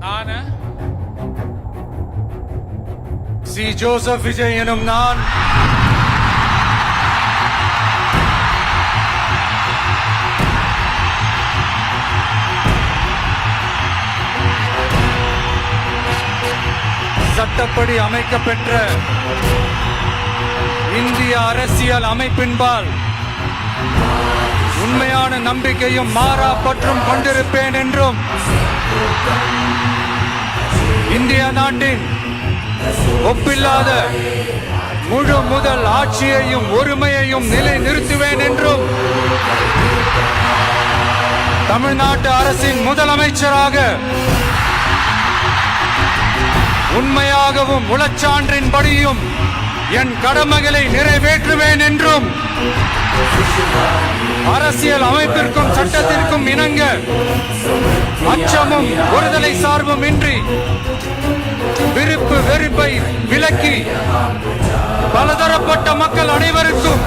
ஆன C Joseph Vijay எனும் நான் சட்டப்படி அமைக்கப்பெற்ற இந்திய அரசியல் அமைப்பின்பால் உண்மையான நம்பிக்கையும் மாறா பற்றும் கொண்டிருப்பேன் என்றும் இந்திய நாட்டின் ஒப்பில்லாத முழு முதல் ஆட்சியையும் ஒருமையையும் நிலை நிறுத்துவேன் என்றும் தமிழ்நாட்டு அரசின் முதலமைச்சராக உண்மையாகவும் உளச்சான்றின்படியும் என் கடமைகளை நிறைவேற்றுவேன் என்றும் அரசியல் அமைப்பிற்கும் சட்டத்திற்கும் இணங்க அச்சமும் ஒருதலை சார்பும் இன்றி விருப்பு வெறுப்பை விலக்கி பலதரப்பட்ட மக்கள் அனைவருக்கும்